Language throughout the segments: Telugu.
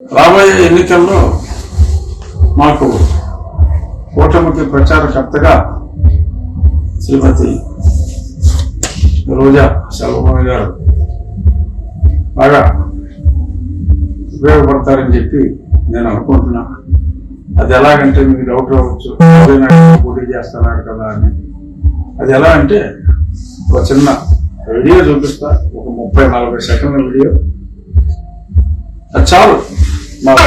రాబోయే ఎన్నికల్లో మాకు కూటమికి ప్రచారకర్తగా శ్రీమతి రోజా సెల్వమణి గారు బాగా ఉపయోగపడతారని చెప్పి నేను అనుకుంటున్నా. అది ఎలాగంటే మీకు డౌట్ రావచ్చు, పోటీ చేస్తున్నారు కదా అని. అది ఎలా అంటే ఒక చిన్న వీడియో చూపిస్తా, ఒక 30-40 సెకండ్ల వీడియో. అది చాలు మాకు.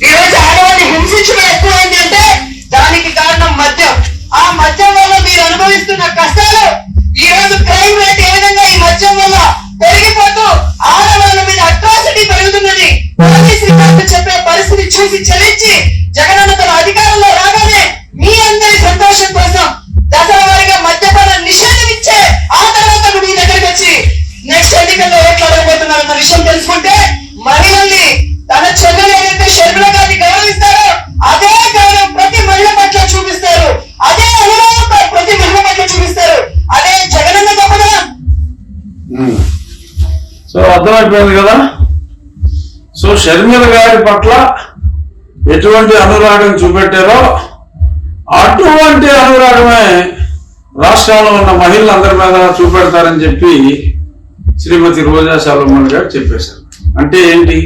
ఈరోజు ఆడవాళ్ళని హింసించడం ఎక్కువైందంటే దానికి కారణం మద్యం. ఆ మద్యం వల్ల మీరు అనుభవిస్తున్న కష్టాలు, ఈ రోజు క్రైమ్ రేట్ ఏ విధంగా ఈ మద్యం వల్ల పెరిగిపోతూ ఆడవాళ్ళ మీద అట్రాసిటీ పెరుగుతున్నది. పోలీస్ రిపోర్టు చెప్పే పరిస్థితి చూసి చలించి జగనన్న తన అధికారంలో రాగానే మీ అందరి సంతోషం కోసం దశల వారీగా మద్యపాన నిషేధం ఇచ్చే ఆ తర్వాత మీ దగ్గరికి వచ్చి నెక్స్ట్ ఎన్నికల్లో ఓట్లు అడగబోతున్నారన్న విషయం తెలుసుకుంటే మహిళల్ని తన చెల్లెలు ఏదైతే షర్మిల గారిని గౌరవిస్తారో అదే గౌరవం ప్రతి మహిళ పట్ల చూపిస్తారు, అదే అనుభవం ప్రతి మహిళ పట్ల చూపిస్తారు. అదే జగనన్న గొప్పదనం. సో అర్థమైపోయింది కదా. సో షర్మిల గారి పట్ల ఎటువంటి అనురాగం చూపెట్టారో అటువంటి అనురాగమే రాష్ట్రంలో ఉన్న మహిళలందరి మీద చూపెడతారని చెప్పి శ్రీమతి రోజా సెల్వమణి గారు చెప్పేశారు. అంటే ఏంటి,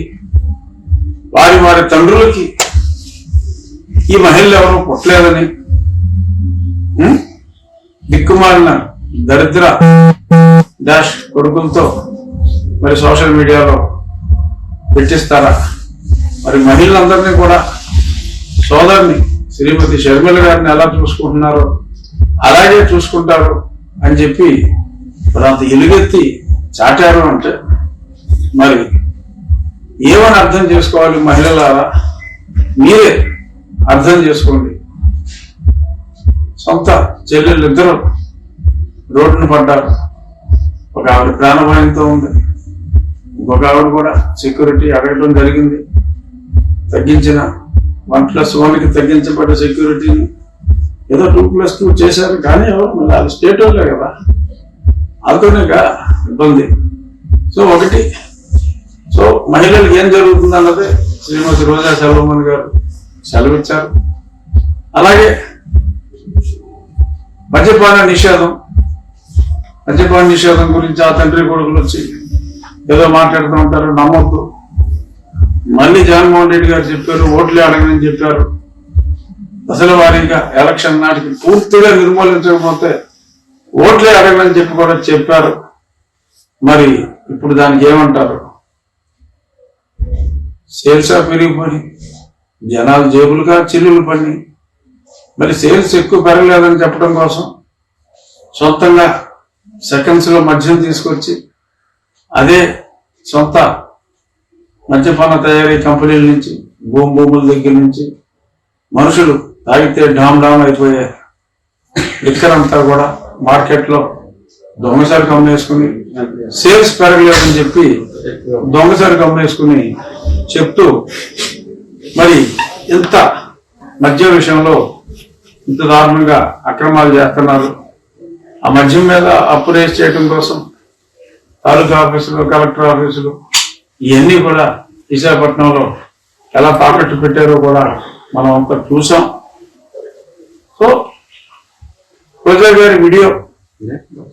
వారి వారి తండ్రులకి ఈ మహిళలు ఎవరు పుట్టలేదని, దిక్కుమాలిన దరిద్ర డాష్ కొడుకులతో మరి సోషల్ మీడియాలో పెట్టిస్తారా? మరి మహిళలందరినీ కూడా సోదరిని శ్రీమతి షర్మిల గారిని ఎలా చూసుకుంటున్నారో అలాగే చూసుకుంటారు అని చెప్పి మరి అంత ఎలుగెత్తి చాటారు అంటే మరి ఏమని అర్థం చేసుకోవాలి మహిళలారా? మీరే అర్థం చేసుకోండి. సొంత చెల్లెళ్ళు ఇద్దరు రోడ్డును పడ్డారు. ఒక ఆవిడ ప్రాణభయంతో ఉంది, ఇంకొక ఆవిడ కూడా సెక్యూరిటీ అడగడం జరిగింది. తగ్గించిన 1+1కి తగ్గించబడ్డ సెక్యూరిటీని ఏదో 2+2 చేశారు. కానీ ఎవరు మళ్ళీ వాళ్ళు స్టేట్ వాళ్ళే కదా, వాళ్ళతోనే ఇబ్బంది. సో ఒకటి, సో మహిళలకు ఏం జరుగుతుంది అన్నది శ్రీమతి రోజా సెల్వమణి గారు సెలవిచ్చారు. అలాగే మద్యపాన నిషేధం గురించి ఆ తండ్రి కొడుకులు వచ్చి ఏదో మాట్లాడుతూ ఉంటారు, నమ్మొద్దు. మళ్ళీ జగన్మోహన్ రెడ్డి గారు చెప్పారు ఓట్లే అడగనని చెప్పారు. అసలు వారీగా ఎలక్షన్ నాటికి పూర్తిగా నిర్మూలించకపోతే ఓట్లే అడగనని చెప్పి కూడా చెప్పారు. మరి ఇప్పుడు దానికి ఏమంటారు? సేల్స్ పెరిగిపోయి జనాలు జేబులుగా చిల్లులు పడి మరి సేల్స్ ఎక్కువ పెరగలేదని చెప్పడం కోసం సొంతంగా సెకండ్స్ లో మద్యం తీసుకొచ్చి అదే సొంత మద్యపాన తయారీ కంపెనీల నుంచి భూముల దగ్గర నుంచి మనుషులు తాగితే డామ్ అయిపోయే లిక్కర్ అంతా కూడా మార్కెట్లో దొంగసరికి అమ్మేసుకుని సేల్స్ పెరగలేదని చెప్పి దొంగసరికి అమ్మేసుకుని చెప్తూ మరి ఇంత మద్యం విషయంలో ఇంత దారుణంగా అక్రమాలు చేస్తున్నారు. ఆ మద్యం మీద అప్పు రేస్ చేయడం కోసం తాలూకా ఆఫీసులు, కలెక్టర్ ఆఫీసులు ఇవన్నీ కూడా విశాఖపట్నంలో ఎలా తాకట్టు పెట్టారో కూడా మనం అంతా చూసాం. సో రోజా గారి వీడియో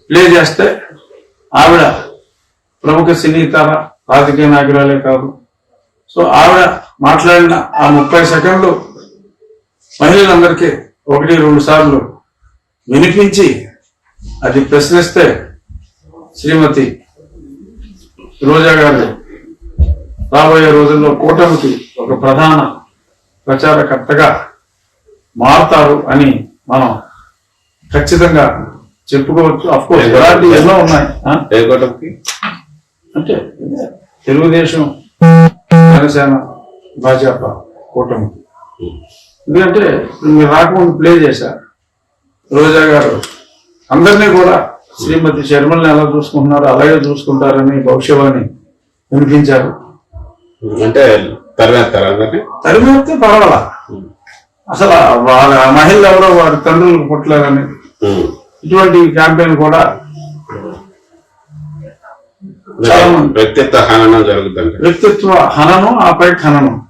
ప్లే చేస్తే ఆవిడ ప్రముఖ సినీ తార, రాజకీయ నాయకురాలే కాదు. సో ఆవిడ మాట్లాడిన ఆ 30 సెకండ్లు మహిళలందరికీ 1-2 సార్లు వినిపించి అది ప్రశ్నిస్తే శ్రీమతి రోజా గారు రాబోయే రోజుల్లో కూటమికి ఒక ప్రధాన ప్రచారకర్తగా మారుతారు అని మనం ఖచ్చితంగా చెప్పుకోవచ్చు. అఫ్కోర్స్ ఇలాంటి ఎన్నో ఉన్నాయి. అంటే తెలుగుదేశం, జనసేన, భాజపా కూటమికి. ఎందుకంటే మీరు రాకముందు ప్లే చేశారు, రోజా గారు అందరినీ కూడా శ్రీమతి షర్మిలని ఎలా చూసుకుంటున్నారో అలాగే చూసుకుంటారని భవిష్యవాణి వినిపించారు. అంటే తరిమేస్తే పర్వాలా, అసలు వాళ్ళ మహిళలు ఎవరో వారి తండ్రులకు పుట్టలేదని ఇటువంటి క్యాంపెయిన్ కూడా చాలా మంది వ్యక్తిత్వ హననం జరుగుతుంది. వ్యక్తిత్వ హననం, ఆపై ఖననం.